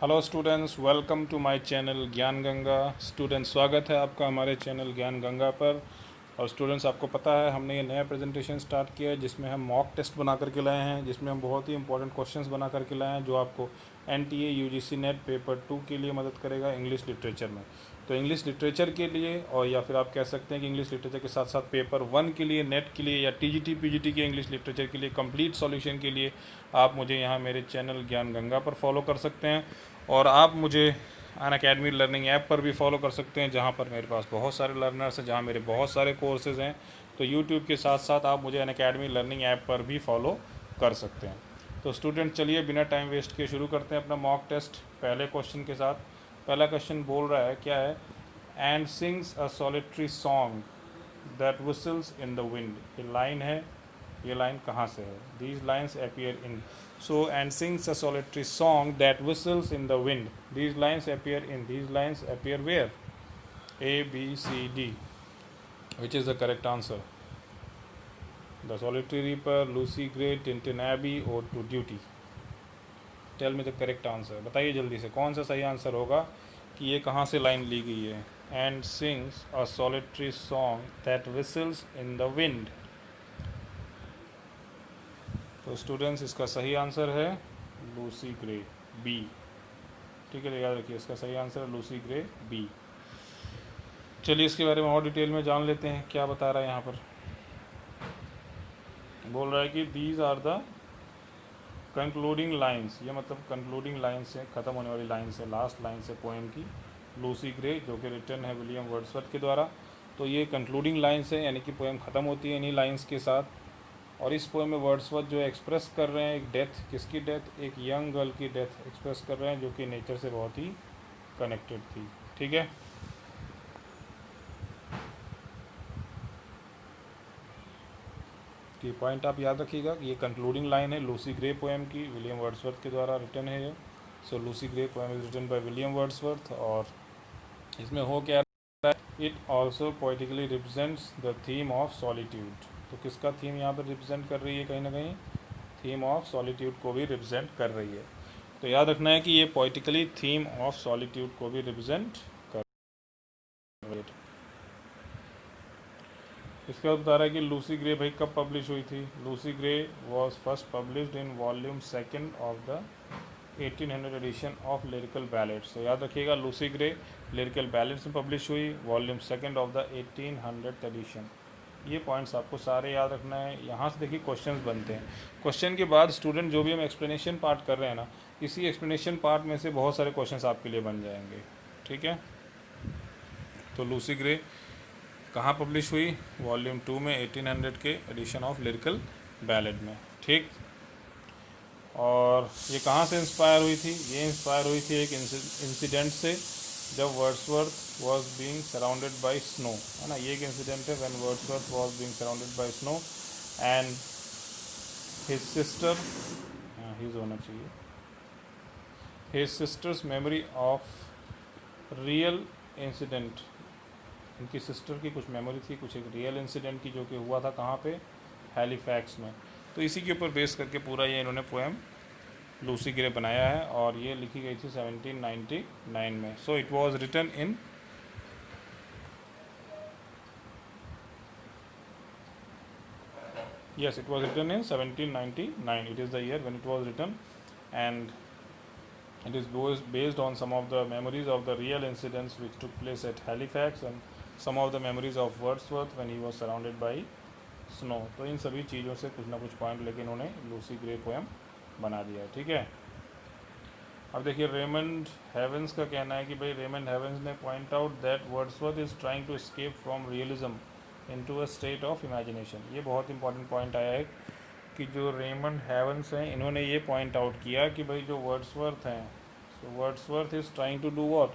Hello students, welcome to my channel Gyan Ganga. Students, स्वागत है आपका हमारे चैनल ज्ञान गंगा पर। और स्टूडेंट्स, आपको पता है हमने ये नया प्रेजेंटेशन स्टार्ट किया है जिसमें हम मॉक टेस्ट बना करके लाए हैं, जिसमें हम बहुत ही इंपॉर्टेंट क्वेश्चंस बना करके लाए हैं जो आपको एनटीए यूजीसी नेट पेपर 2 के लिए मदद करेगा इंग्लिश लिटरेचर में। तो इंग्लिश लिटरेचर के लिए, और या फिर आप कह सकते हैं कि इंग्लिश लिटरेचर के साथ साथ पेपर 1 के लिए, नेट के लिए, या टीजीटी पीजीटी के इंग्लिश लिटरेचर के लिए कंप्लीट सॉल्यूशन के लिए आप मुझे यहाँ मेरे चैनल ज्ञान गंगा पर फॉलो कर सकते हैं। और आप मुझे अनअकैडमी लर्निंग ऐप पर भी फॉलो कर सकते हैं, जहाँ पर मेरे पास बहुत सारे लर्नर्स हैं, जहाँ मेरे बहुत सारे कोर्सेज़ हैं। तो यूट्यूब के साथ साथ आप मुझे अनअकैडमी लर्निंग ऐप पर भी फॉलो कर सकते हैं। तो स्टूडेंट, चलिए बिना टाइम वेस्ट किए शुरू करते हैं अपना मॉक टेस्ट पहले क्वेश्चन के साथ। पहला क्वेश्चन बोल रहा है, क्या है? And sings a solitary song that whistles in the wind. ये लाइन है, ये लाइन कहाँ से है? These lines appear in, so and sings a solitary song that whistles in the wind. These lines appear in, these lines appear where? A, B, C, D. Which is the correct answer? The Solitary Reaper, Lucy Gray, Tintin Abbey, or To Duty? Tell me the correct answer. बताइए जल्दी से कौन सा सही answer होगा कि ये कहाँ से लाइन ली गई है? And sings a solitary song that whistles in the wind. तो स्टूडेंट्स, इसका सही आंसर है लूसी ग्रे, बी। ठीक है, याद रखिए, इसका सही आंसर है लूसी ग्रे, बी। चलिए इसके बारे में और डिटेल में जान लेते हैं क्या बता रहा है यहाँ पर। बोल रहा है कि these are the concluding lines. ये मतलब कंक्लूडिंग लाइन से, ख़त्म होने वाली लाइन से, लास्ट लाइन से पोएम की, लूसी ग्रे, जो कि रिटन है विलियम वर्ड्सवर्थ के द्वारा। तो ये कंक्लूडिंग लाइन्स है, यानी कि पोएम ख़त्म होती है इन्हीं लाइन्स के साथ। और इस पोएम में वर्ड्सवर्थ जो एक्सप्रेस कर रहे हैं एक डेथ, किसकी डेथ? एक यंग गर्ल की डेथ एक्सप्रेस कर रहे हैं जो कि नेचर से बहुत ही कनेक्टेड थी। ठीक है, ये पॉइंट आप याद रखिएगा कि ये कंक्लूडिंग लाइन है लूसी ग्रे पोएम की, विलियम वर्ड्सवर्थ के द्वारा रिटन है ये। So Lucy Gray poem is written by William Wordsworth. और इसमें हो क्या रहा है? It also poetically represents the theme of solitude. तो किसका थीम यहाँ पर रिप्रेजेंट कर रही है? कहीं ना कहीं थीम ऑफ सॉलिट्यूड को भी रिप्रेजेंट कर रही है। तो याद रखना है कि ये पोइटिकली थीम ऑफ सॉलिट्यूड को भी रिप्रेजेंट कर रही है। इसके बाद बता रहा है कि लूसी ग्रे भाई कब पब्लिश हुई थी? Lucy Grey was first published in volume 2 of the 1800 edition of lyrical ballads. तो याद रखिएगा, लूसी ग्रे लिरिकल बैलेड्स में पब्लिश हुई, वॉल्यूम 2 ऑफ द 1800 एडिशन। ये पॉइंट्स आपको सारे याद रखना है। यहाँ से देखिए क्वेश्चंस बनते हैं। क्वेश्चन के बाद स्टूडेंट, जो भी हम एक्सप्लेनेशन पार्ट कर रहे हैं ना, इसी एक्सप्लेनेशन पार्ट में से बहुत सारे क्वेश्चंस आपके लिए बन जाएंगे। ठीक है, तो लूसी ग्रे कहाँ पब्लिश हुई? वॉल्यूम 2 में 1800 के एडिशन ऑफ लिरिकल बैलेड में। ठीक, और ये कहाँ से इंस्पायर हुई थी? ये इंस्पायर हुई थी एक इंसिडेंट से, जब Wordsworth was being surrounded by snow, है ना। ये एक इंसिडेंट है when Wordsworth was being surrounded by snow and his sister, his होना चाहिए, his sisters memory of real incident. इनकी सिस्टर की कुछ मेमोरी थी, कुछ एक रियल इंसिडेंट की, जो कि हुआ था कहाँ पे? हैलीफैक्स में। तो इसी के ऊपर बेस करके पूरा ये इन्होंने पोएम लूसी ग्रे बनाया है, और ये लिखी गई थी 1799 में। So it was written in, yes, it was written in 1799. It is the year when it was written, and it is based on some of the memories of the real incidents which took place at Halifax, and some of the memories of Wordsworth when he was surrounded by snow. तो इन सभी चीज़ों से कुछ ना कुछ point लेके इन्होंने Lucy Gray poem बना दिया है। ठीक है, अब देखिए रेमंड हेवेंस का कहना है कि भाई रेमंड हेवेंस ने point out that Wordsworth is trying to escape from realism into a state of imagination. ये बहुत इंपॉर्टेंट पॉइंट आया है कि जो रेमंड हेवेंस हैं, इन्होंने ये पॉइंट आउट किया कि भाई जो वर्ड्सवर्थ हैं, so Wordsworth is trying to do what?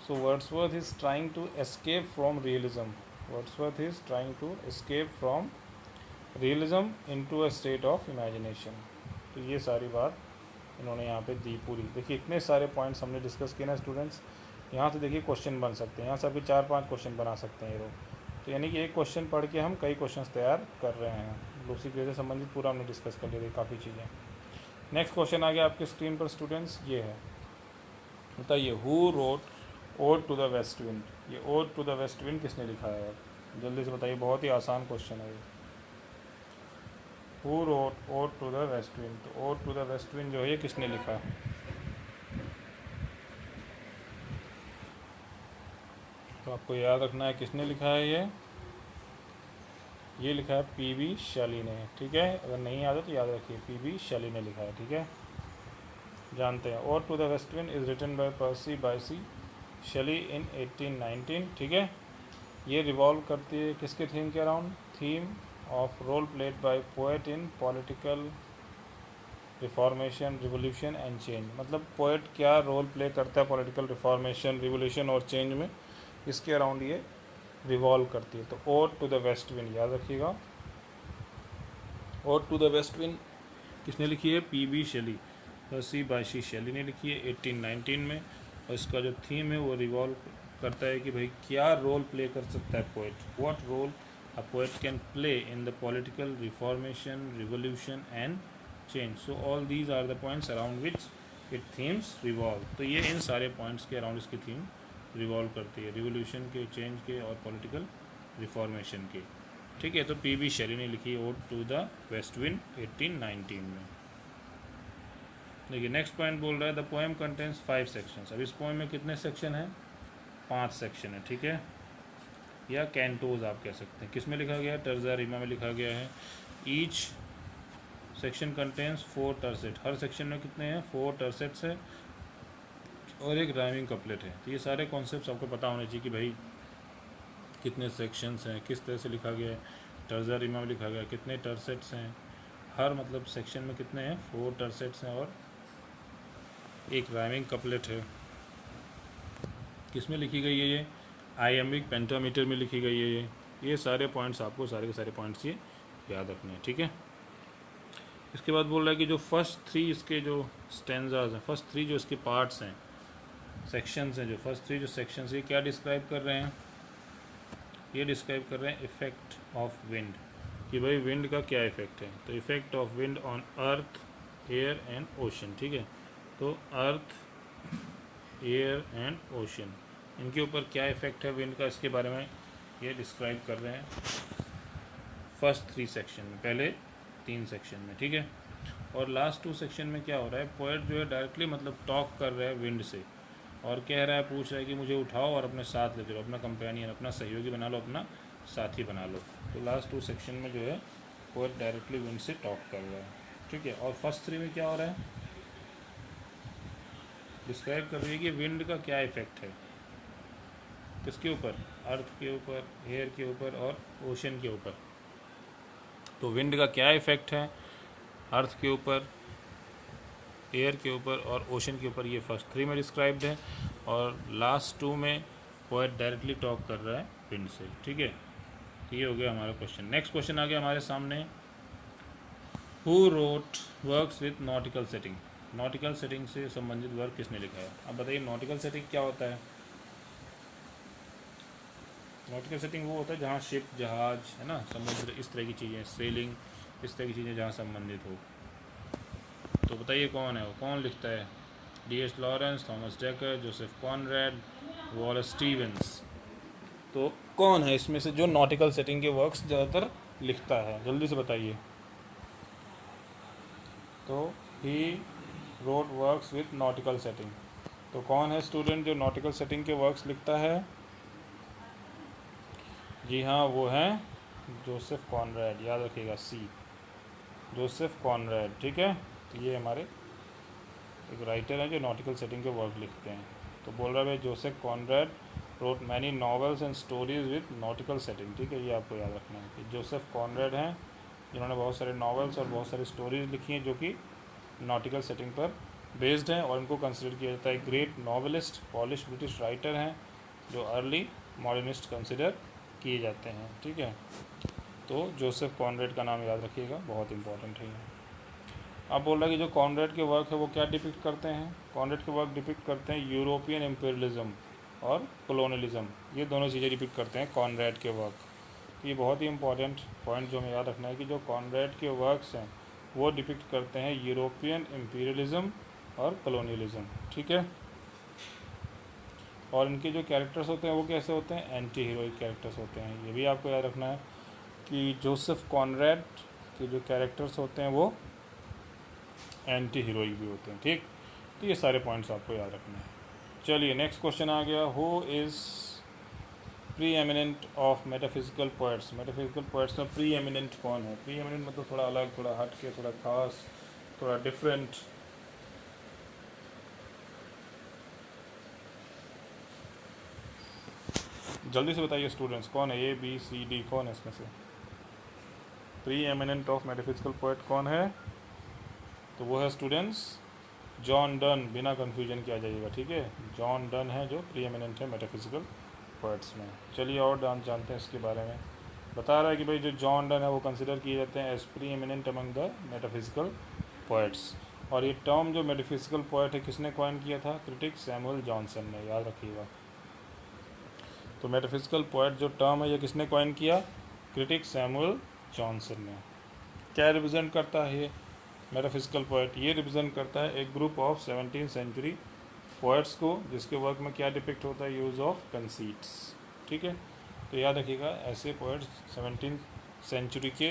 So Wordsworth is trying to escape from realism. Wordsworth is trying to escape from realism into a state of imagination. तो ये सारी बात इन्होंने यहाँ पे दी पूरी। देखिए इतने सारे पॉइंट्स हमने डिस्कस किए ना स्टूडेंट्स, यहाँ से देखिए क्वेश्चन बन सकते हैं, यहाँ से आपके 4-5 क्वेश्चन बना सकते हैं ये लोग। तो यानी कि एक क्वेश्चन पढ़ के हम कई क्वेश्चंस तैयार कर रहे हैं। लूसी ग्रे से संबंधित पूरा हमने डिस्कस कर लिया, काफ़ी चीज़ें। नेक्स्ट क्वेश्चन आ गया आपके स्क्रीन पर स्टूडेंट्स, ये है बताइए, who wrote Ode to the waste Wind? ये Ode to the west wind किसने लिखा है? जल्दी से बताइए, बहुत ही आसान क्वेश्चन है ये। Who wrote Ode to the waste Wind? तो odd to the waste Wind जो है ये किसने लिखा? तो आपको याद रखना है किसने लिखा है ये लिखा है पीबी शैली ने, ठीक है। अगर नहीं याद है तो याद रखिए, पीबी शैली ने लिखा है, ठीक है। जानते हैं, Ode to the waste Wind is written by Percy Bysshe Shelley in 1819, ठीक है। ये रिवॉल्व करती है किसके थीम के around? Theme of role played by poet in political reformation, revolution and change. मतलब पोएट क्या रोल प्ले करता है पॉलिटिकल रिफॉर्मेशन, रिवोल्यूशन और चेंज में, इसके अराउंड ये रिवॉल्व करती है। तो odd to the waste wind याद रखिएगा। Ode to the west wind किसने लिखी है? पीबी शैली, पर्सी बायसी शैली ने लिखी है 1819 में। और इसका जो थीम है वो रिवॉल्व करता है कि भाई क्या रोल प्ले कर सकता है poet, what role a poet can play in the political reformation, revolution and change. So all these are the points around which it themes revolve. तो ये इन सारे पॉइंट्स के अराउंड इसकी थीम रिवॉल्व करती है, रिवोल्यूशन के, चेंज के और पॉलिटिकल रिफॉर्मेशन के, ठीक है। तो पीबी शैली ने लिखी ode to the waste wind 1819 में। देखिए नेक्स्ट पॉइंट बोल रहा है द पोएम कंटेन्स 5 सेक्शंस। अब इस पोएम में कितने सेक्शन हैं? 5 सेक्शन है, ठीक है, या कैंटोज आप कह सकते हैं। किस में लिखा गया है? टर्जा रीमा में लिखा गया है। Each section contains 4 टर्सेट। हर सेक्शन में कितने हैं? 4 टर्सेट्स है और एक राइमिंग कपलेट है। तो ये सारे कॉन्सेप्ट्स आपको पता होने चाहिए कि भाई कितने सेक्शंस हैं, किस तरह से लिखा गया है। टर्जा रीमा में लिखा गया है, कितने टर्सेट्स हैं, हर मतलब सेक्शन में कितने हैं? 4 टर्सेट्स हैं और एक राइमिंग कपलेट है। किस में लिखी गई है ये? आइएम्बिक पेंटामीटर में लिखी गई है ये सारे पॉइंट्स आपको, सारे के सारे पॉइंट्स ये याद रखने हैं, ठीक है। इसके बाद बोल रहा है कि जो फर्स्ट 3 इसके जो स्टेंजाज हैं, फर्स्ट 3 जो इसके पार्ट्स हैं, सेक्शंस हैं, जो फर्स्ट 3 जो सेक्शंस ये क्या डिस्क्राइब कर रहे हैं? ये डिस्क्राइब कर रहे हैं इफ़ेक्ट ऑफ विंड, कि भाई विंड का क्या इफ़ेक्ट है। तो effect of wind on earth, air and ocean, ठीक है। तो अर्थ, एयर एंड ओशन, इनके ऊपर क्या इफ़ेक्ट है विंड का, इसके बारे में ये डिस्क्राइब कर रहे हैं फर्स्ट 3 सेक्शन में, पहले 3 सेक्शन में, ठीक है। और लास्ट 2 सेक्शन में क्या हो रहा है? पोएट जो है डायरेक्टली मतलब टॉक कर रहा है विंड से और कह रहा है, पूछ रहा है कि मुझे उठाओ और अपने साथ ले चलो, अपना कंपेनियन, अपना सहयोगी बना लो, अपना साथी बना लो। तो लास्ट 2 सेक्शन में जो है पोएट डायरेक्टली विंड से टॉक कर रहा है, ठीक है। और फर्स्ट 3 में क्या हो रहा है? डिस्क्राइब कर रही है कि विंड का क्या इफ़ेक्ट है, किसके ऊपर? अर्थ के ऊपर, एयर के ऊपर और ओशन के ऊपर। तो विंड का क्या इफ़ेक्ट है अर्थ के ऊपर, एयर के ऊपर और ओशन के ऊपर, ये फर्स्ट 3 में डिस्क्राइब्ड है। और लास्ट 2 में पोएट डायरेक्टली टॉक कर रहा है विंड से, ठीक है। ये हो गया हमारा क्वेश्चन। नेक्स्ट क्वेश्चन आ गया हमारे सामने, who wrote works with nautical setting? Nautical setting से संबंधित वर्क किसने लिखा है? अब बताइए नॉटिकल सेटिंग क्या होता है? नॉटिकल सेटिंग वो होता है जहाँ शिप, जहाज है ना, समुद्र, इस तरह की चीज़ें, सेलिंग, इस तरह की चीज़ें जहाँ संबंधित हो। तो बताइए कौन है वो, कौन लिखता है? D.H. Lawrence, Thomas Dekker, Joseph Conrad, Wallace Stevens. तो कौन है इसमें से जो नॉटिकल सेटिंग के वर्क्स ज़्यादातर लिखता है? जल्दी से बताइए। तो he wrote works with nautical setting. तो कौन है स्टूडेंट जो नॉटिकल सेटिंग के वर्क्स लिखता है? जी हाँ, वो हैं जोसेफ कॉनरेड, याद रखिएगा सी, जोसेफ कॉनरेड, ठीक है। तो ये हमारे एक राइटर हैं जो नॉटिकल सेटिंग के वर्क लिखते हैं। तो बोल रहा है Joseph Conrad road many novels and stories with nautical setting, ठीक है। ये आपको याद रखना है कि जोसेफ कॉनरेड हैं जिन्होंने बहुत सारे नॉवेल्स और बहुत सारी स्टोरीज लिखी हैं जो कि नॉटिकल सेटिंग पर बेस्ड हैं, और इनको कंसिडर किया जाता है great novelist, polish British writer हैं जो अर्ली मॉडर्निस्ट कंसिडर किए जाते हैं, ठीक है। तो जोसेफ कॉनरेड का नाम याद रखिएगा, बहुत इंपॉर्टेंट है। अब बोल रहा है कि जो कॉनरेड के वर्क है वो क्या डिपिक्ट करते हैं? कॉनरेड के वर्क डिपिक्ट करते हैं यूरोपियन इम्पीरियलिज्म और कॉलोनियलिज्म, ये दोनों चीज़ें डिपिक्ट करते हैं कॉनरेड के वर्क। तो ये बहुत ही इंपॉर्टेंट पॉइंट जो हमें याद रखना है कि जो कॉनरेड के वर्क्स हैं वो डिपिक्ट करते हैं यूरोपियन इम्पीरियलिज्म और कॉलोनियलिज्म, ठीक है। और इनके जो कैरेक्टर्स होते हैं वो कैसे होते हैं, एंटी हीरोइक कैरेक्टर्स होते हैं। ये भी आपको याद रखना है कि जोसेफ कॉनरैड के जो कैरेक्टर्स होते हैं वो एंटी हीरोइक भी होते हैं। ठीक, तो ये सारे पॉइंट्स आपको याद रखने हैं। चलिए नेक्स्ट क्वेश्चन आ गया, who is pre eminent of metaphysical poets. Metaphysical poets में प्री एमिनेंट कौन है? प्री एमिनेंट मतलब थोड़ा अलग, थोड़ा हट के, थोड़ा खास, थोड़ा डिफरेंट। जल्दी से बताइए स्टूडेंट्स, कौन है? ए बी सी डी, कौन है इसमें से? Pre eminent of metaphysical poet कौन है? तो वो है स्टूडेंट्स जॉन डन। बिना कन्फ्यूजन किया जाइएगा, ठीक है। जॉन डन है जो प्री एमिनेंट है मेटाफिजिकल पोएट्स में। चलिए और जानते हैं इसके बारे में। बता रहा है कि भाई जो जॉन डन है वो कंसिडर किए जाते हैं as pre eminent among the metaphysical poets. और ये टर्म जो मेटाफिजिकल पोएट है किसने कॉइन किया था? क्रिटिक सैमुअल जॉनसन ने, याद रखिएगा। तो मेटाफिजिकल पोएट जो टर्म है ये किसने कॉइन किया? क्रिटिक सैमुअल जॉनसन ने। क्या रिप्रेजेंट करता है ये मेटाफिजिकल पोएट? ये रिप्रेजेंट करता है एक group of 17th century poets को, जिसके वर्क में क्या डिपिक्ट होता है? Use of conceits. ठीक है, तो याद रखिएगा ऐसे पोएट्स 17th सेंचुरी के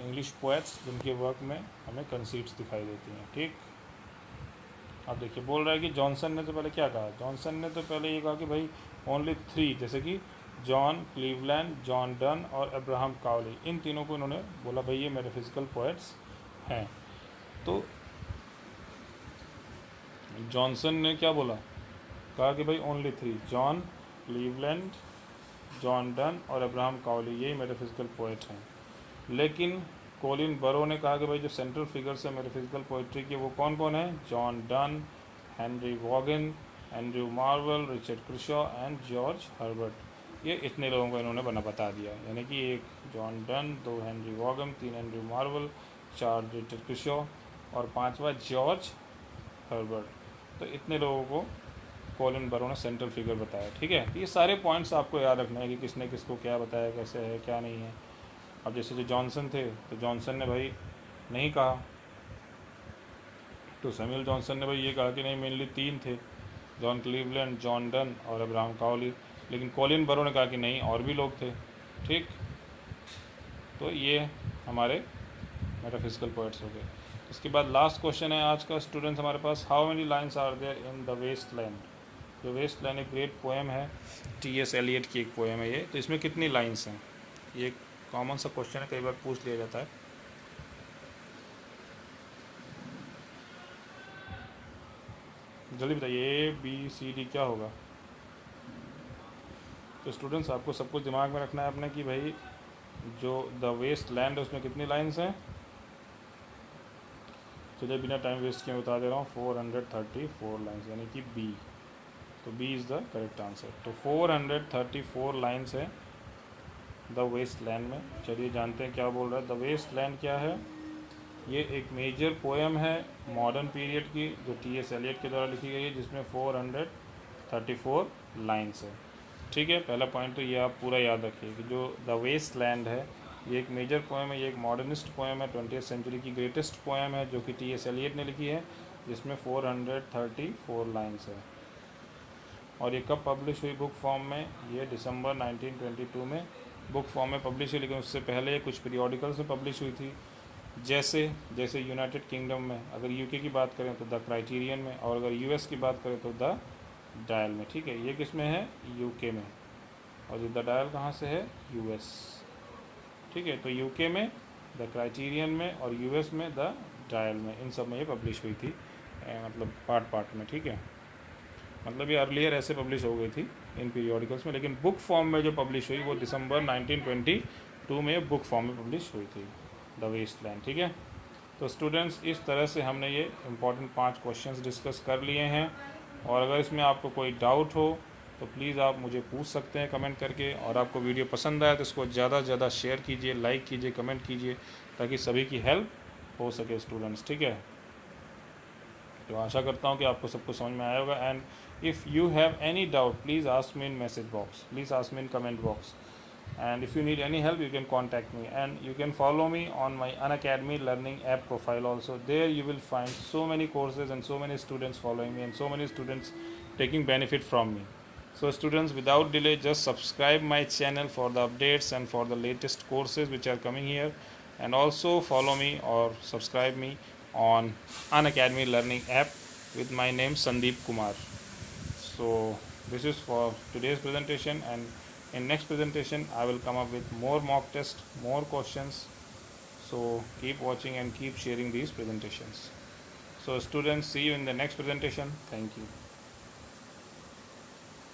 इंग्लिश पोएट्स जिनके वर्क में हमें कंसीट्स दिखाई देती हैं। ठीक, अब देखिए बोल रहा है कि जॉनसन ने तो पहले क्या कहा? जॉनसन ने तो पहले ये कहा कि भाई ओनली 3, जैसे कि जॉन क्लीवलैंड, जॉन डन और अब्राहम काउली, इन तीनों को इन्होंने बोला भाई ये मेटाफिजिकल पोएट्स हैं। तो जॉनसन ने क्या बोला? कहा कि भाई only 3, John Cleveland, John Donne और अब्राहम काउली, यही मेटाफिजिकल पोएट हैं। लेकिन कॉलिन बरो ने कहा कि भाई जो सेंट्रल फिगर्स है मेटाफिजिकल पोइट्री के वो कौन कौन है? John Donne, Henry Vaughan, Andrew Marvell, Richard Crashaw and George Herbert. ये इतने लोगों को इन्होंने बता दिया, यानी कि 1 John Donne, 2 Henry Vaughan, 3 Andrew Marvell, 4 Richard Crashaw और 5वां जॉर्ज हर्बर्ट। तो इतने लोगों को कॉलिन बरो ने सेंट्रल फिगर बताया। ठीक है, तो ये सारे पॉइंट्स आपको याद रखना है कि किसने किसको क्या बताया, कैसे है, क्या नहीं है। अब जैसे जो जॉनसन थे तो जॉनसन ने भाई नहीं कहा, तो सैमुअल जॉनसन ने भाई ये कहा कि नहीं मेनली 3 थे, जॉन क्लीवलैंड, जॉन डन और अब्राहम काउली। लेकिन कॉलिन बरो ने कहा कि नहीं और भी लोग थे। ठीक, तो ये हमारे मेटाफिजिकल पोएट्स हो गए। इसके बाद लास्ट क्वेश्चन है आज का स्टूडेंट्स हमारे पास, how many lines are there in the Waste Land. जो वेस्ट लैंड एक ग्रेट पोएम है, T.S. एलियट की एक पोएम है ये। तो इसमें कितनी लाइन्स हैं? ये कॉमन सा क्वेश्चन है, कई बार पूछ लिया जाता है। जल्दी बताइए, ABCD क्या होगा? तो स्टूडेंट्स आपको सब कुछ दिमाग में रखना है अपने कि भाई जो द वेस्ट लैंड है उसमें कितनी लाइन्स हैं। चलिए बिना टाइम वेस्ट किए बता दे रहा हूँ, 434 लाइन्स, यानी कि B। तो B is the correct answer. तो 434 लाइन्स है द वेस्ट लैंड में। चलिए जानते हैं क्या बोल रहा है। द वेस्ट लैंड क्या है? ये एक मेजर पोएम है मॉडर्न पीरियड की, जो T.S. एलियट के द्वारा लिखी गई है, जिसमें 434 लाइन्स है। ठीक है, पहला पॉइंट तो ये आप पूरा याद रखिए कि जो द वेस्ट लैंड है ये एक मेजर पोएम है, ये एक मॉडर्निस्ट पोएम है, 20th सेंचुरी की ग्रेटेस्ट पोएम है जो कि T.S. एलियट ने लिखी है, जिसमें 434 लाइन्स है। और ये कब पब्लिश हुई बुक फॉर्म में? ये दिसंबर 1922 में बुक फॉर्म में पब्लिश हुई, लेकिन उससे पहले कुछ पीरियोडिकल्स में पब्लिश हुई थी। जैसे यूनाइटेड किंगडम में, अगर यूके की बात करें तो द क्राइटेरियन में, और अगर यूएस की बात करें तो द डायल में। ठीक है, ये किस में है? यूके में। और ये द डायल कहाँ से है? यूएस। ठीक है, तो यूके में, द क्राइटेरियन में और यूएस में द डायल में, इन सब में ये पब्लिश हुई थी, मतलब पार्ट में। ठीक है, मतलब ये अर्लियर ऐसे पब्लिश हो गई थी इन पीरियोडिकल्स में, लेकिन बुक फॉर्म में जो पब्लिश हुई वो दिसंबर 1922 में बुक फॉर्म में पब्लिश हुई थी, द वेस्ट लैंड। ठीक है, तो स्टूडेंट्स इस तरह से हमने ये इम्पॉर्टेंट 5 क्वेश्चंस डिस्कस कर लिए हैं। और अगर इसमें आपको कोई डाउट हो तो प्लीज़ आप मुझे पूछ सकते हैं कमेंट करके। और आपको वीडियो पसंद आए तो इसको ज़्यादा से ज़्यादा शेयर कीजिए, लाइक कीजिए, कमेंट कीजिए, ताकि सभी की हेल्प हो सके स्टूडेंट्स। ठीक है, तो आशा करता हूँ कि आपको सब कुछ समझ में आया होगा। And if you have any doubt please ask me in message box, please ask me in comment box. And if you need any help you can contact me, and you can follow me on my Unacademy learning app profile also. There you will find so many courses and so many students following me and so many students taking benefit from me. So students, without delay, just subscribe my channel for the updates and for the latest courses which are coming here, and also follow me or subscribe me on Unacademy Learning app with my name Sandeep Kumar. So this is for today's presentation, and in next presentation I will come up with more mock test, more questions. So keep watching and keep sharing these presentations. So students, see you in the next presentation. Thank you.